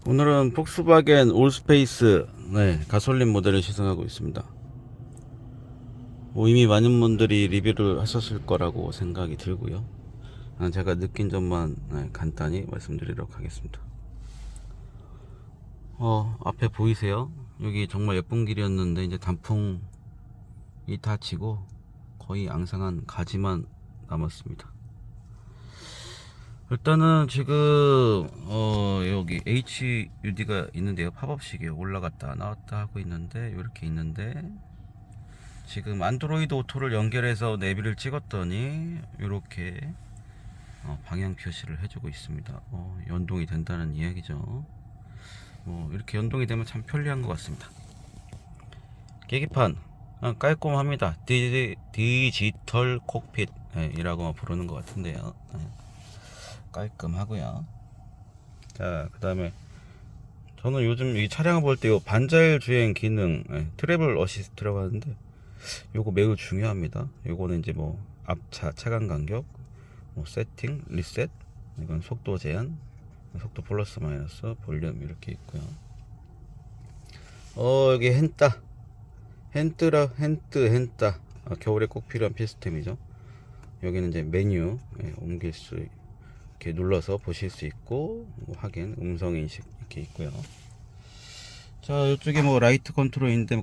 오늘은 폭스바겐 올스페이스 가솔린 모델을 시승하고 있습니다. 이미 많은 분들이 리뷰를 하셨을 거라고 생각이 들고요. 제가 느낀 점만 간단히 말씀드리도록 하겠습니다. 앞에 보이세요? 여기 정말 예쁜 길이었는데 이제 단풍이 다 지고 거의 앙상한 가지만 남았습니다. 일단은 지금 여기 HUD가 있는데요. 팝업식이에요. 올라갔다 나왔다 하고 있는데 이렇게 있는데, 지금 안드로이드 오토를 연결해서 내비를 찍었더니 이렇게 방향 표시를 해주고 있습니다. 연동이 된다는 이야기죠. 이렇게 연동이 되면 참 편리한 것 같습니다. 계기판 깔끔합니다. 디지털 콕핏 이라고 부르는 것 같은데요. 깔끔하고요. 자, 그 다음에 저는 요즘 이 차량을 볼 때 요 반자율 주행 기능 트래블 어시스트라고 하는데, 요거 매우 중요합니다. 요거는 이제 뭐 앞차 차간 간격, 세팅, 리셋, 이건 속도 제한, 속도 플러스 마이너스, 볼륨 이렇게 있고요. 여기 핸따 겨울에 꼭 필요한 필수템이죠. 여기는 이제 메뉴 옮길 수 이렇게 눌러서 보실 수 있고, 확인, 음성 인식 이렇게 있고요. 자, 이쪽에 뭐 라이트 컨트롤인데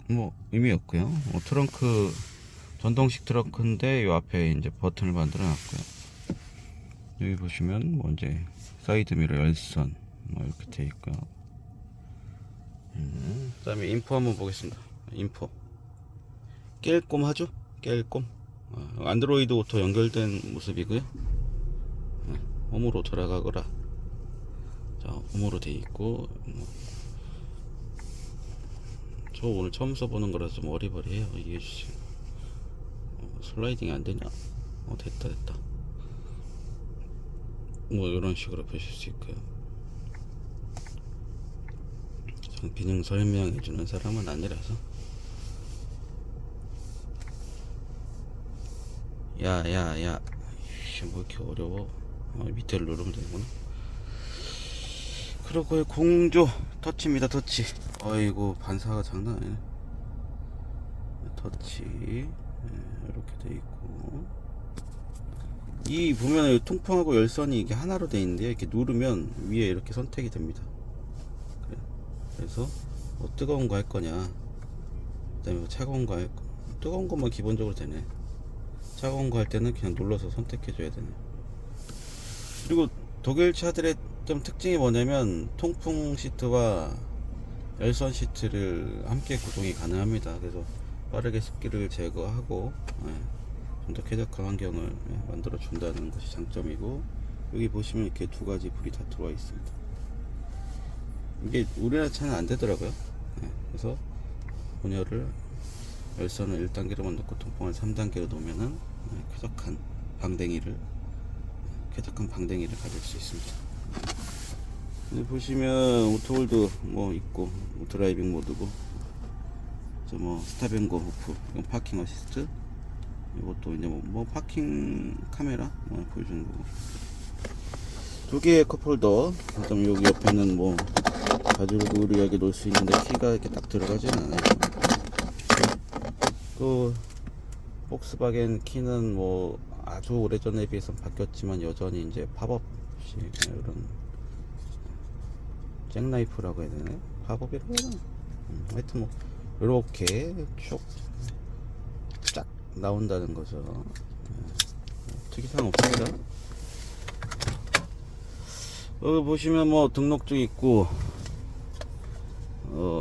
뭐 의미 없고요. 트렁크 전동식 트렁크인데 요 앞에 이제 버튼을 만들어 놨고요. 여기 보시면 뭐 이제 사이드 미러 열선 이렇게 되어 있고요. 그다음에 인포 한번 보겠습니다. 인포 깰꼼하죠? 깰꼼. 안드로이드 오토 연결된 모습이고요. 홈으로 돌아가거라. 자, 홈으로 되어 있고, 저 오늘 처음 써보는 거라서 좀 어리버리해요. 이해해 주시고. 슬라이딩이 안 되냐? 됐다. 이런 식으로 보실 수 있고요. 전 기능 설명해 주는 사람은 아니라서. 야, 뭐 이렇게 어려워. 밑에를 누르면 되구나. 그리고 공조 터치입니다. 터치. 어이구, 반사가 장난 아니네. 터치 이렇게 돼 있고, 이 보면 통풍하고 열선이 이게 하나로 돼 있는데요. 이렇게 누르면 위에 이렇게 선택이 됩니다. 그래서 뜨거운 거 할 거냐, 그다음에 차가운 거 할 거. 뜨거운 것만 기본적으로 되네. 차가운 거 할 때는 그냥 눌러서 선택해 줘야 되네. 그리고 독일 차들의 좀 특징이 뭐냐면 통풍 시트와 열선 시트를 함께 구동이 가능합니다. 그래서 빠르게 습기를 제거하고 좀 더 쾌적한 환경을 만들어 준다는 것이 장점이고, 여기 보시면 이렇게 두 가지 불이 다 들어와 있습니다. 이게 우리나라 차는 안 되더라고요. 그래서 본열을 열선을 1단계로만 놓고 통풍을 3단계로 놓으면은 쾌적한 방댕이를 가질 수 있습니다. 여기 보시면 오토홀드 뭐 있고, 드라이빙 모드고, 스탑앤고 오프, 이건 파킹 어시스트, 이것도 이제 뭐 파킹 카메라 보여주는 거고, 두 개의 컵홀더. 그다음 여기 옆에는 뭐 가지런하게 놓을 수 있는데 키가 이렇게 딱 들어가지는 않아요. 그 폭스바겐 키는 뭐 아주 오래전에 비해서 바뀌었지만 여전히 이제 팝업식 이런 잭나이프라고 해야 되나? 팝업이라고 해야 되나? 하여튼 뭐 이렇게 쫙 나온다는 거죠. 특이사항 없습니다. 여기 보시면 뭐 등록증 있고,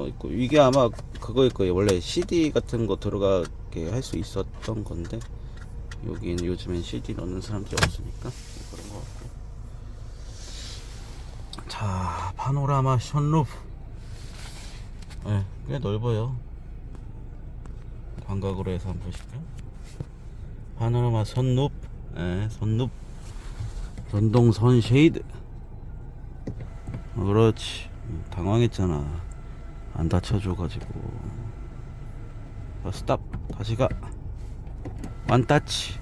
있고, 이게 아마 그거일 거예요. 원래 CD 같은 거 들어가게 할 수 있었던 건데, 여기는 요즘엔 CD 넣는 사람들이 없으니까 그런 거 같고. 자, 파노라마 션루프. 꽤 넓어요. 광각으로 해서 한번 보실까요? 파노라마 선루프. 선루프. 전동 선쉐이드. 그렇지. 당황했잖아. 안 다쳐줘가지고. 스탑. 다시 가. 완타치.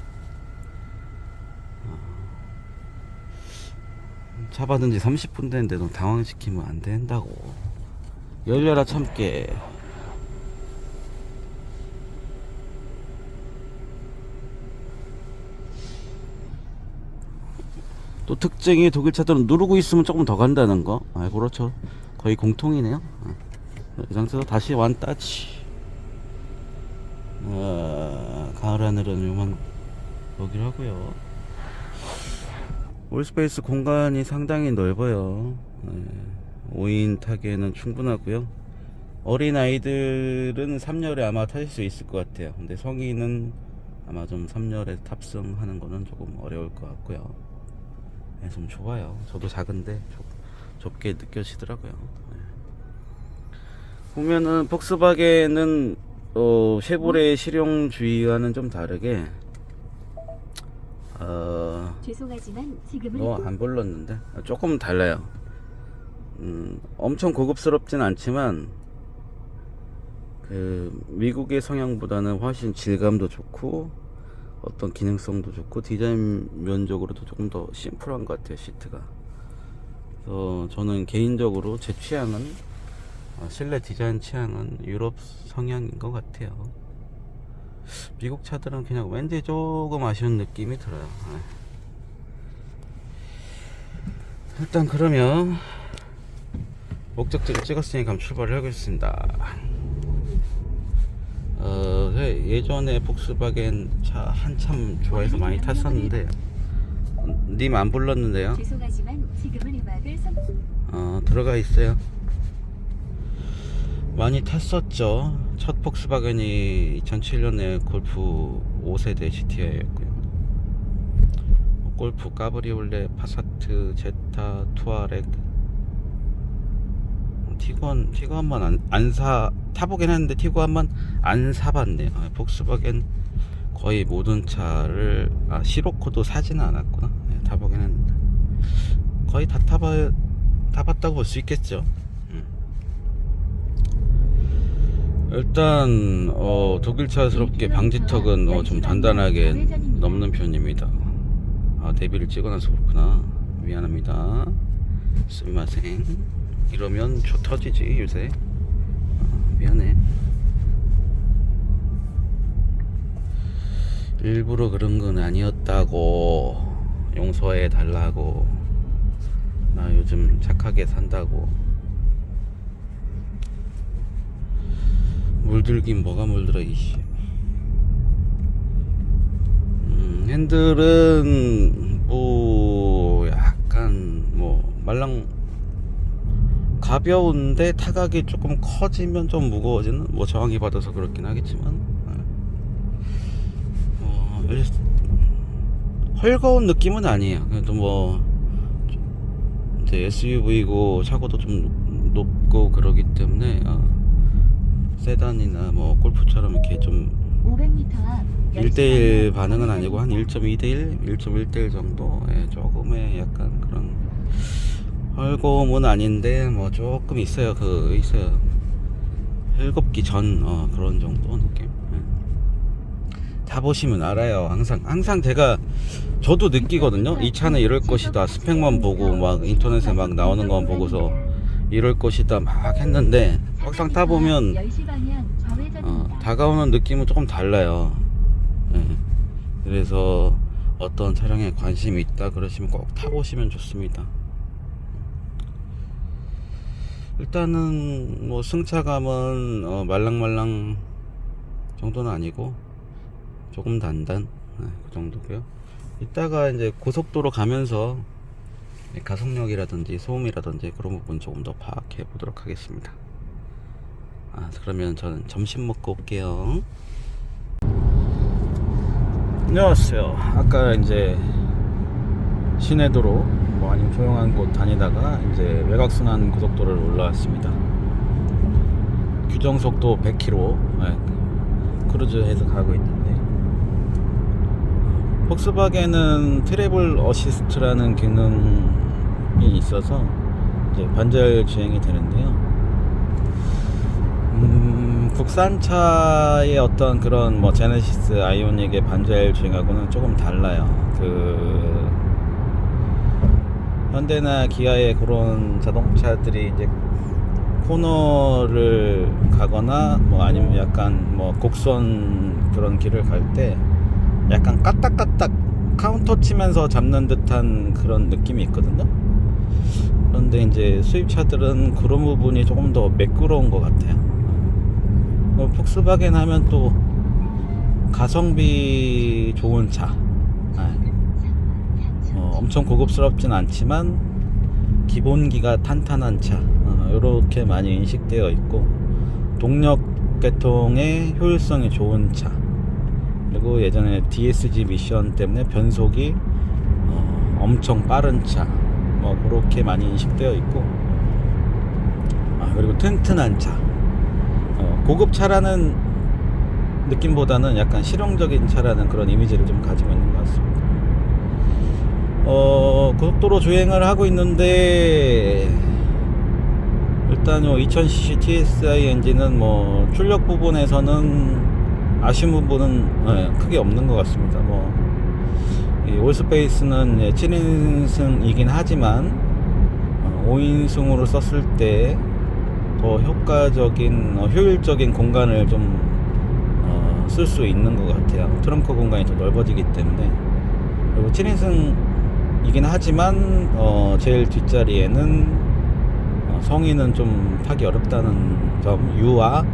차 받은 지 30분 됐는데 너 당황시키면 안 된다고. 열려라 참깨. 또 특징이 독일 차들은 누르고 있으면 조금 더 간다는 거. 아, 그렇죠. 거의 공통이네요. 이 상태에서 다시 완따치. 가을 하늘은 요만 보기로 하고요. 올스페이스 공간이 상당히 넓어요. 5인 타기에는 충분하고요. 어린 아이들은 3열에 아마 타실 수 있을 것 같아요. 근데 성인은 아마 좀 3열에 탑승하는 거는 조금 어려울 것 같고요. 좀 좁아요. 저도 작은데 좁게 느껴지더라고요. 보면은 폭스바겐은 쉐보레 실용주의와는 좀 다르게 죄송하지만 지금은 안 불렀는데 조금 달라요. 엄청 고급스럽진 않지만 그 미국의 성향보다는 훨씬 질감도 좋고 어떤 기능성도 좋고 디자인 면적으로도 조금 더 심플한 것 같아요, 시트가. 그래서 저는 개인적으로 제 취향은 실내 디자인 취향은 유럽 성향인 것 같아요. 미국 차들은 그냥 왠지 조금 아쉬운 느낌이 들어요. 일단 그러면 목적지를 찍었으니까 그럼 출발을 하겠습니다. 예전에 폭스바겐 차 한참 좋아해서 많이 탔었는데 님 안 불렀는데요. 죄송하지만 지금은 음악을 들어가 있어요. 많이 탔었죠. 첫 폭스바겐이 2007년에 골프 5세대 GTI였고요. 골프, 까브리올레, 파사트, 제타, 투아렉, 티구안만 타보긴 했는데 티구안만 안 사봤네요. 폭스바겐 거의 모든 차를 시로코도 사지는 않았구나. 타보긴 했는데 거의 다 타봤다고 볼 수 있겠죠. 일단 독일차스럽게 방지턱은 좀 단단하게 넘는 편입니다. 데뷔를 찍어놔서 그렇구나. 미안합니다. 스미마생. 이러면 터지지 요새. 미안해. 일부러 그런 건 아니었다고. 용서해 달라고. 나 요즘 착하게 산다고. 물들긴 뭐가 물들어 이씨. 핸들은 뭐 약간 말랑 가벼운데 타각이 조금 커지면 좀 무거워지는, 저항이 받아서 그렇긴 하겠지만 헐거운 느낌은 아니에요. 그래도 이제 SUV고 차고도 좀 높고 그러기 때문에 세단이나 골프처럼 이렇게 좀 500m 앞 1대1 반응은 아니고 한 1.2대1, 1.1대1 정도. 조금의 약간 그런 헐거움은 아닌데 조금 있어요. 있어요. 헐겁기 전 그런 정도 느낌. 타보시면 알아요. 항상 저도 느끼거든요. 이 차는 이럴 것이다. 스펙만 보고 인터넷에 나오는 것만 보고서 이럴 것이다 막 했는데 막상 타보면 다가오는 느낌은 조금 달라요. 그래서 어떤 차량에 관심이 있다 그러시면 꼭 타보시면 좋습니다. 일단은 승차감은 말랑말랑 정도는 아니고 조금 단단, 그 정도고요. 이따가 이제 고속도로 가면서 가속력이라든지 소음이라든지 그런 부분 조금 더 파악해 보도록 하겠습니다. 그러면 저는 점심 먹고 올게요. 안녕하세요. 아까 이제 시내도로 아니면 조용한 곳 다니다가 이제 외곽순환 고속도로를 올라왔습니다. 규정속도 100km 크루즈해서 가고 있는데 폭스바겐은 트래블 어시스트라는 기능이 있어서 이제 반절 주행이 되는데요. 국산차의 어떤 그런 제네시스 아이오닉의 반절 주행하고는 조금 달라요. 현대나 기아의 그런 자동차들이 이제 코너를 가거나 뭐 아니면 약간 뭐 곡선 그런 길을 갈 때 약간 까딱까딱 카운터 치면서 잡는 듯한 그런 느낌이 있거든요. 그런데 이제 수입차들은 그런 부분이 조금 더 매끄러운 것 같아요. 폭스바겐 하면 또 가성비 좋은 차, 엄청 고급스럽진 않지만 기본기가 탄탄한 차, 이렇게 많이 인식되어 있고 동력 계통의 효율성이 좋은 차, 그리고 예전에 DSG 미션 때문에 변속이 엄청 빠른 차, 뭐 그렇게 많이 인식되어 있고, 그리고 튼튼한 차, 고급 차라는 느낌보다는 약간 실용적인 차라는 그런 이미지를 좀 가지고 있는 것 같습니다. 고속도로 주행을 하고 있는데 일단 2000cc TSI 엔진은 뭐 출력 부분에서는 아쉬운 부분은 크게 없는 것 같습니다. 이 올스페이스는 7인승이긴 하지만 5인승으로 썼을 때 더 효과적인 효율적인 공간을 좀 쓸 수 있는 것 같아요. 트렁크 공간이 더 넓어지기 때문에. 그리고 7인승이긴 하지만 제일 뒷자리에는 성인은 좀 타기 어렵다는 점, 유아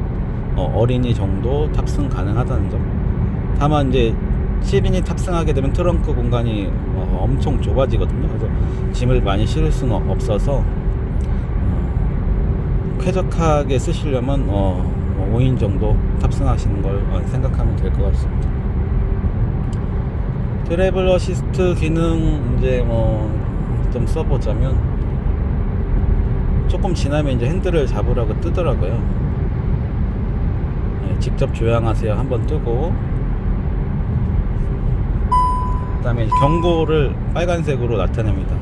어린이 정도 탑승 가능하다는 점. 다만 이제 7인이 탑승하게 되면 트렁크 공간이 엄청 좁아지거든요. 그래서 짐을 많이 실을 수는 없어서 쾌적하게 쓰시려면 5인 정도 탑승하시는 걸 생각하면 될 것 같습니다. 트래블 어시스트 기능 이제 좀 써보자면, 조금 지나면 이제 핸들을 잡으라고 뜨더라고요. 직접 조향하세요 한번 뜨고, 그 다음에 경고를 빨간색으로 나타냅니다.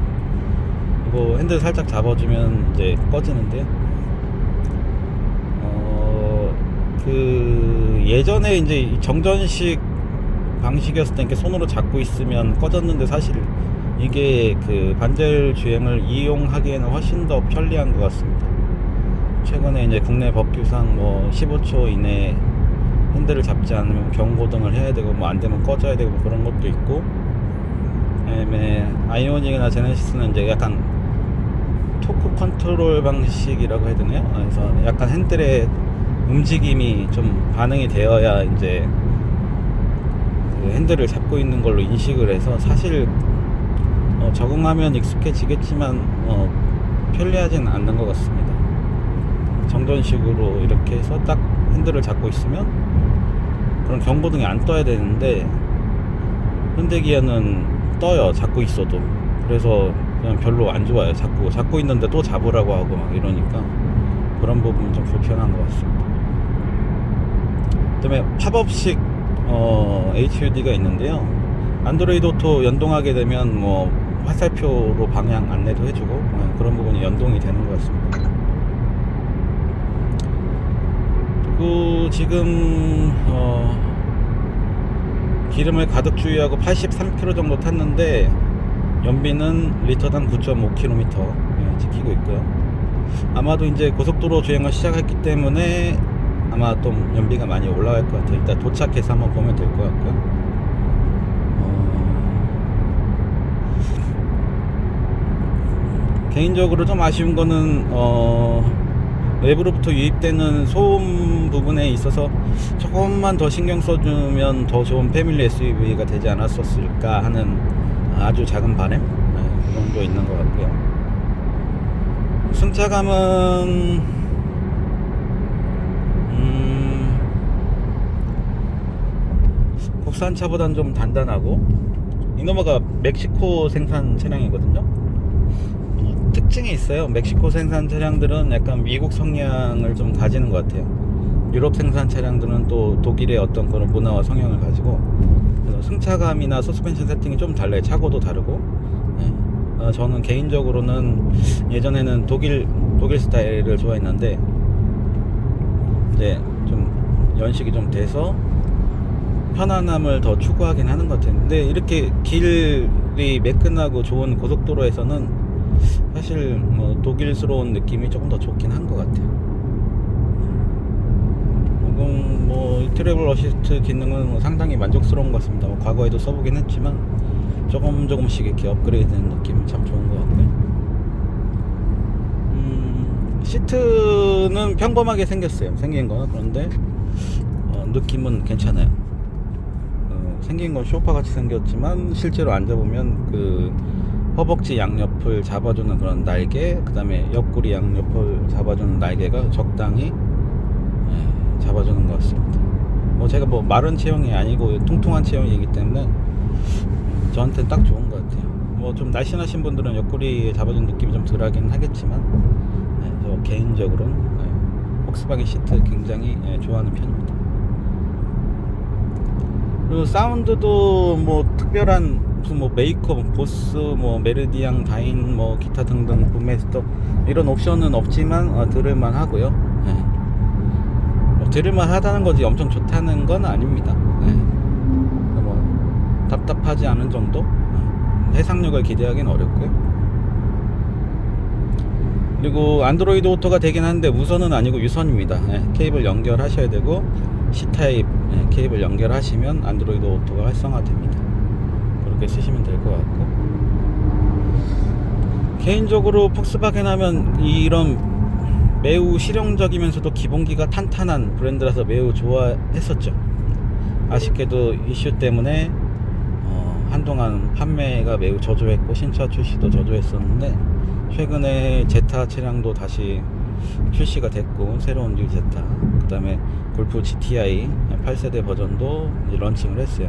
그리고 핸들 살짝 잡아주면 이제 꺼지는데요. 예전에 이제 정전식 방식이었을 때 이렇게 손으로 잡고 있으면 꺼졌는데, 사실 이게 그 반절 주행을 이용하기에는 훨씬 더 편리한 것 같습니다. 최근에 이제 국내 법규상 15초 이내에 핸들을 잡지 않으면 경고등을 해야 되고, 안 되면 꺼져야 되고, 그런 것도 있고, 그다음에 아이오닉이나 제네시스는 이제 약간 토크 컨트롤 방식이라고 해야 되나요? 그래서 약간 핸들의 움직임이 좀 반응이 되어야 이제 그 핸들을 잡고 있는 걸로 인식을 해서, 사실 적응하면 익숙해지겠지만 편리하진 않는 것 같습니다. 정전식으로 이렇게 해서 딱 핸들을 잡고 있으면 그런 경고등이 안 떠야 되는데, 현대기아는 떠요, 잡고 있어도. 그래서 그냥 별로 안 좋아요. 잡고 있는데 또 잡으라고 하고 막 이러니까 그런 부분은 좀 불편한 것 같습니다. 그다음에 팝업식 HUD가 있는데요. 안드로이드 오토 연동하게 되면 화살표로 방향 안내도 해주고 그런 부분이 연동이 되는 것 같습니다. 그리고 지금 기름을 가득 주유하고 83km 정도 탔는데 연비는 리터당 9.5km 지키고 있고요. 아마도 이제 고속도로 주행을 시작했기 때문에 아마 좀 연비가 많이 올라갈 것 같아요. 일단 도착해서 한번 보면 될 것 같고요. 개인적으로 좀 아쉬운 거는 외부로부터 유입되는 소음 부분에 있어서 조금만 더 신경 써주면 더 좋은 패밀리 SUV가 되지 않았었을까 하는 아주 작은 바람, 그 정도 있는 것 같고요. 승차감은 국산차보다는 좀 단단하고, 이노마가 멕시코 생산 차량이거든요. 특징이 있어요. 멕시코 생산 차량들은 약간 미국 성향을 좀 가지는 것 같아요. 유럽 생산 차량들은 또 독일의 어떤 그런 문화와 성향을 가지고, 그래서 승차감이나 서스펜션 세팅이 좀 달라요. 차고도 다르고. 저는 개인적으로는 예전에는 독일 스타일을 좋아했는데 이제 좀 연식이 좀 돼서 편안함을 더 추구하긴 하는 것 같아요. 근데 이렇게 길이 매끈하고 좋은 고속도로에서는 사실 뭐 독일스러운 느낌이 조금 더 좋긴 한 것 같아요. 뭐 트래블 어시스트 기능은 뭐 상당히 만족스러운 것 같습니다. 뭐 과거에도 써보긴 했지만 조금씩 이렇게 업그레이드되는 느낌은 참 좋은 것 같고요. 시트는 평범하게 생겼어요. 생긴 거는. 그런데 느낌은 괜찮아요. 생긴 건 소파 같이 생겼지만 실제로 앉아보면 그 허벅지 양옆을 잡아주는 그런 날개, 그 다음에 옆구리 양옆을 잡아주는 날개가 적당히 잡아주는 것 같습니다. 뭐 제가 뭐 마른 체형이 아니고 통통한 체형이기 때문에 저한테는 딱 좋은 것 같아요. 뭐 좀 날씬하신 분들은 옆구리 잡아주는 느낌이 좀 덜하긴 하겠지만 저 개인적으로는 폭스바겐 시트 굉장히 좋아하는 편입니다. 그리고 사운드도 뭐 특별한 무슨 뭐 메이커, 보스, 뭐 메르디앙, 다인, 뭐 기타 등등 붐메스터 이런 옵션은 없지만 들을만 하고요. 뭐 들을만 하다는 거지 엄청 좋다는 건 아닙니다. 뭐 답답하지 않은 정도. 해상력을 기대하기는 어렵고요. 그리고 안드로이드 오토가 되긴 하는데 무선은 아니고 유선입니다. 케이블 연결하셔야 되고 C타입 케이블 연결하시면 안드로이드 오토가 활성화됩니다. 그렇게 쓰시면 될 것 같고, 개인적으로 폭스바겐 하면 이런 매우 실용적이면서도 기본기가 탄탄한 브랜드라서 매우 좋아했었죠. 아쉽게도 이슈 때문에 한동안 판매가 매우 저조했고 신차 출시도 저조했었는데, 최근에 제타 차량도 다시 출시가 됐고, 새로운 뉴 제타, 그 다음에 골프 GTI 8세대 버전도 이제 런칭을 했어요.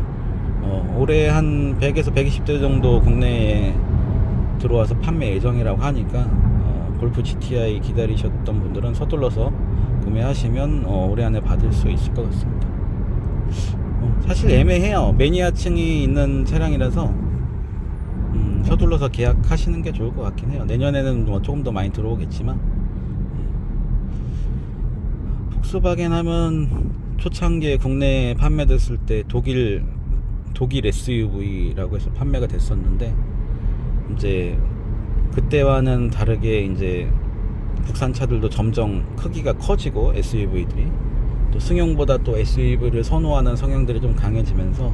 올해 한 100에서 120대 정도 국내에 들어와서 판매 예정이라고 하니까 골프 GTI 기다리셨던 분들은 서둘러서 구매하시면 올해 안에 받을 수 있을 것 같습니다. 사실 애매해요. 매니아층이 있는 차량이라서 서둘러서 계약하시는 게 좋을 것 같긴 해요. 내년에는 뭐 조금 더 많이 들어오겠지만, 폭스바겐 하면 초창기에 국내에 판매됐을 때 독일 SUV라고 해서 판매가 됐었는데, 이제 그때와는 다르게 이제 국산 차들도 점점 크기가 커지고 SUV들이 또 승용보다 또 SUV를 선호하는 성향들이 좀 강해지면서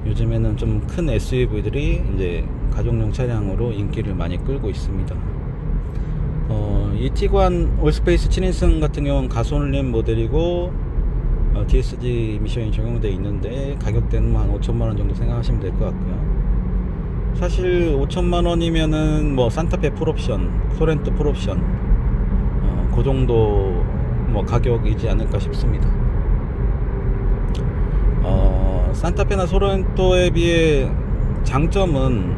요즘에는 좀 큰 SUV들이 이제 가족용 차량으로 인기를 많이 끌고 있습니다. 이 티구안 올스페이스 7인승 같은 경우는 가솔린 모델이고 DSG 미션이 적용되어 있는데 가격대는 한 5천만원 정도 생각하시면 될 것 같고요. 사실 5천만원이면은 뭐 산타페 풀옵션, 소렌토 풀옵션 그 정도 뭐 가격이지 않을까 싶습니다. 산타페나 소렌토에 비해 장점은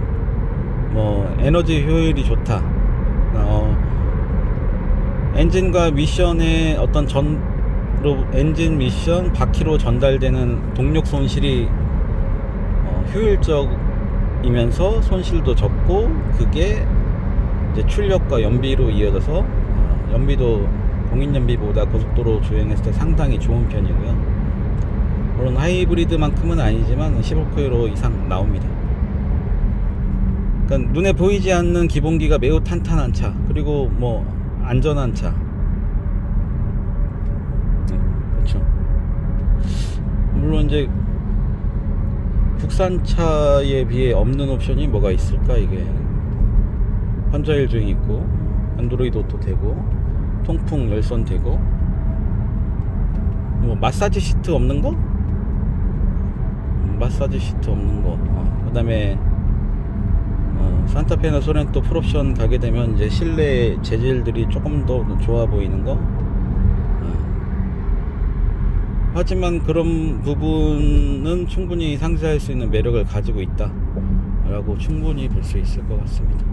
뭐 에너지 효율이 좋다, 엔진과 미션의 어떤 엔진 미션 바퀴로 전달되는 동력 손실이 효율적이면서 손실도 적고, 그게 이제 출력과 연비로 이어져서 연비도 공인 연비보다 고속도로 주행했을 때 상당히 좋은 편이고요. 물론 하이브리드만큼은 아니지만 15km 이상 나옵니다. 그러니까 눈에 보이지 않는 기본기가 매우 탄탄한 차, 그리고 뭐 안전한 차. 그렇죠. 물론 이제 국산차에 비해 없는 옵션이 뭐가 있을까? 이게 환자일 주행 있고, 안드로이드 오토 되고, 통풍 열선 되고, 뭐 마사지 시트 없는 거? 마사지 시트 없는 거. 그 다음에 산타페나 소렌토 풀옵션 가게 되면 이제 실내 재질들이 조금 더 좋아 보이는 거. 하지만 그런 부분은 충분히 상쇄할 수 있는 매력을 가지고 있다 라고 충분히 볼 수 있을 것 같습니다.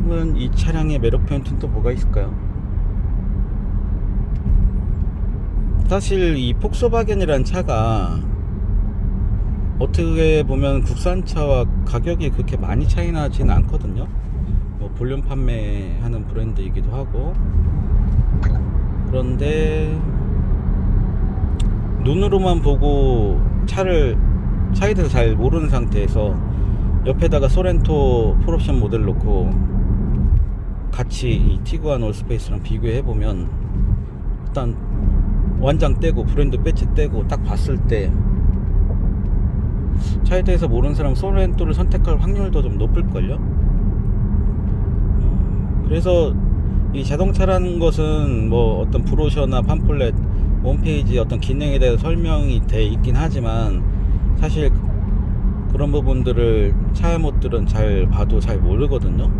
그러면 이 차량의 매력 포인트는 또 뭐가 있을까요? 사실 이 폭스바겐이라는 차가 어떻게 보면 국산차와 가격이 그렇게 많이 차이 나지는 않거든요. 뭐 볼륨 판매하는 브랜드이기도 하고. 그런데 눈으로만 보고 차를 차에 대해서 잘 모르는 상태에서 옆에다가 소렌토 풀옵션 모델 놓고 같이 이 티구안 올스페이스랑 비교해보면 일단 완장 떼고 브랜드 배지 떼고 딱 봤을 때 차에 대해서 모르는 사람 소렌토를 선택할 확률도 좀 높을걸요. 그래서 이 자동차라는 것은 뭐 어떤 브로셔나 팜플렛 홈페이지 어떤 기능에 대해서 설명이 돼 있긴 하지만 사실 그런 부분들을 차모들은 잘 봐도 잘 모르거든요.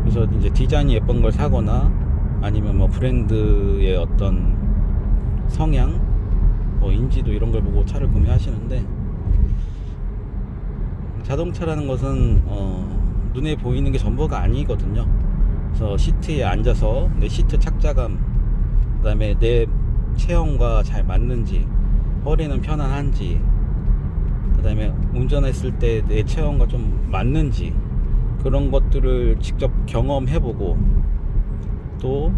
그래서 이제 디자인이 예쁜 걸 사거나 아니면 뭐 브랜드의 어떤 성향, 뭐 인지도 이런 걸 보고 차를 구매하시는데, 자동차라는 것은 눈에 보이는 게 전부가 아니거든요. 그래서 시트에 앉아서 내 시트 착자감, 그 다음에 내 체형과 잘 맞는지, 허리는 편안한지, 그 다음에 운전했을 때 내 체형과 좀 맞는지, 그런 것들을 직접 경험해보고, 또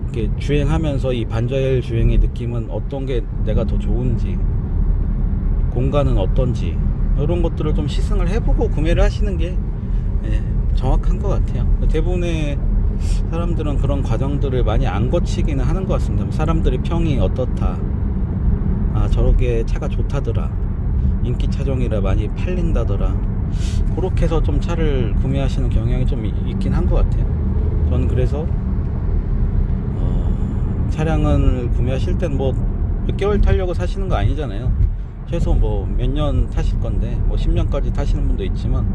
이렇게 주행하면서 이 반자율 주행의 느낌은 어떤 게 내가 더 좋은지, 공간은 어떤지, 이런 것들을 좀 시승을 해보고 구매를 하시는 게 정확한 것 같아요. 대부분의 사람들은 그런 과정들을 많이 안 거치기는 하는 것 같습니다. 사람들의 평이 어떻다, 아 저렇게 차가 좋다더라, 인기 차종이라 많이 팔린다더라, 그렇게 해서 좀 차를 구매하시는 경향이 좀 있긴 한 것 같아요. 저는 그래서 차량을 구매하실 땐 뭐 몇 개월 타려고 사시는 거 아니잖아요. 최소 뭐 몇 년 타실 건데, 뭐 10년까지 타시는 분도 있지만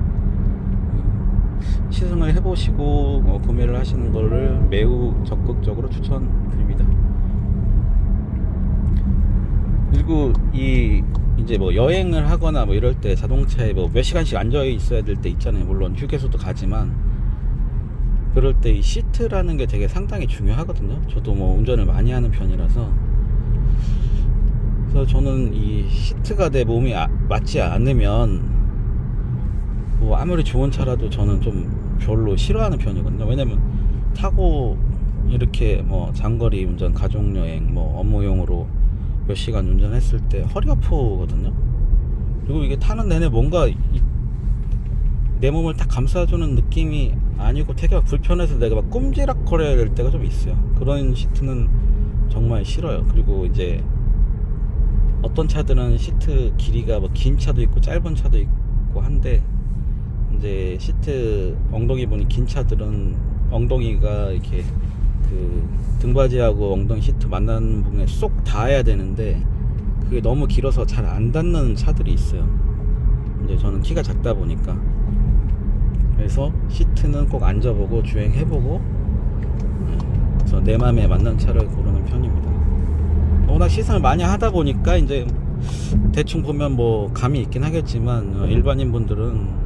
시승을 해보시고 구매를 하시는 거를 매우 적극적으로 추천드립니다. 그리고 이제 뭐 여행을 하거나 뭐 이럴 때 자동차에 뭐 몇 시간씩 앉아 있어야 될 때 있잖아요. 물론 휴게소도 가지만 그럴 때 이 시트라는 게 되게 상당히 중요하거든요. 저도 뭐 운전을 많이 하는 편이라서. 그래서 저는 이 시트가 내 몸에 맞지 않으면 뭐 아무리 좋은 차라도 저는 좀 별로 싫어하는 편이거든요. 왜냐면 타고 이렇게 뭐 장거리 운전, 가족여행, 뭐 업무용으로 몇 시간 운전했을 때 허리 아프거든요. 그리고 이게 타는 내내 뭔가 내 몸을 딱 감싸주는 느낌이 아니고 되게 막 불편해서 내가 막 꼼지락거려야 될 때가 좀 있어요. 그런 시트는 정말 싫어요. 그리고 이제 어떤 차들은 시트 길이가 뭐 긴 차도 있고 짧은 차도 있고 한데, 이제 시트 엉덩이 부분이 긴 차들은 엉덩이가 이렇게 그 등받이하고 엉덩이 시트 만나는 부분에 쏙 닿아야 되는데 그게 너무 길어서 잘 안 닿는 차들이 있어요. 이제 저는 키가 작다 보니까. 그래서 시트는 꼭 앉아보고 주행해보고, 그래서 내 맘에 맞는 차를 고르는 편입니다. 워낙 시승을 많이 하다 보니까 이제 대충 보면 뭐 감이 있긴 하겠지만 일반인 분들은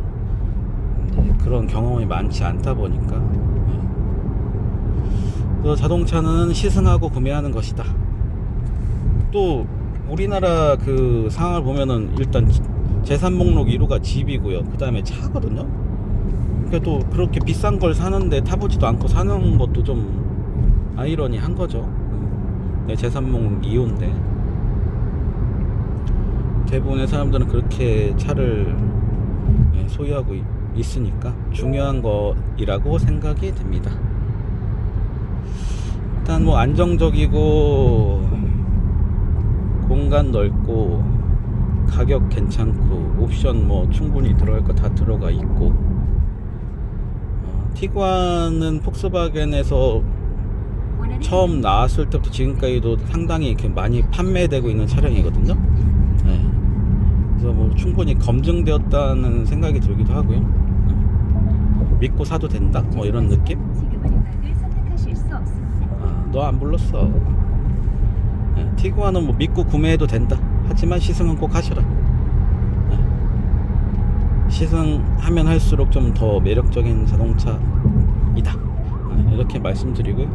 그런 경험이 많지 않다 보니까, 그래서 자동차는 시승하고 구매하는 것이다. 또 우리나라 그 상황을 보면은 일단 재산 목록 1호가 집이고요. 그 다음에 차거든요. 그러니까 또 그렇게 비싼 걸 사는데 타보지도 않고 사는 것도 좀 아이러니한 거죠. 내 재산 목록 2호인데 대부분의 사람들은 그렇게 차를 소유하고 있으니까 중요한 거이라고 생각이 됩니다. 일단 뭐 안정적이고 공간 넓고 가격 괜찮고 옵션 뭐 충분히 들어갈 거 다 들어가 있고, 티구안은 폭스바겐에서 처음 나왔을 때부터 지금까지도 상당히 이렇게 많이 판매되고 있는 차량이거든요. 그래서 뭐 충분히 검증되었다는 생각이 들기도 하고요. 믿고 사도 된다, 뭐 이런 느낌? 너 안 불렀어. 티구안은 뭐 믿고 구매해도 된다. 하지만 시승은 꼭 하셔라. 시승하면 할수록 좀 더 매력적인 자동차이다, 이렇게 말씀드리고요.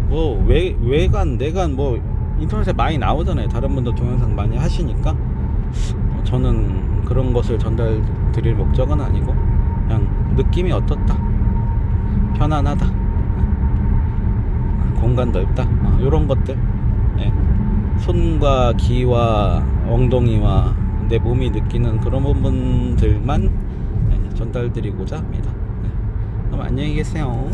뭐 외관 내관 뭐 인터넷에 많이 나오잖아요. 다른 분도 동영상 많이 하시니까 저는 그런 것을 전달 드릴 목적은 아니고 그냥 느낌이 어떻다, 편안하다, 공간 넓다, 이런 것들, 손과 기와 엉덩이와 내 몸이 느끼는 그런 부분들만 전달드리고자 합니다. 그럼 안녕히 계세요.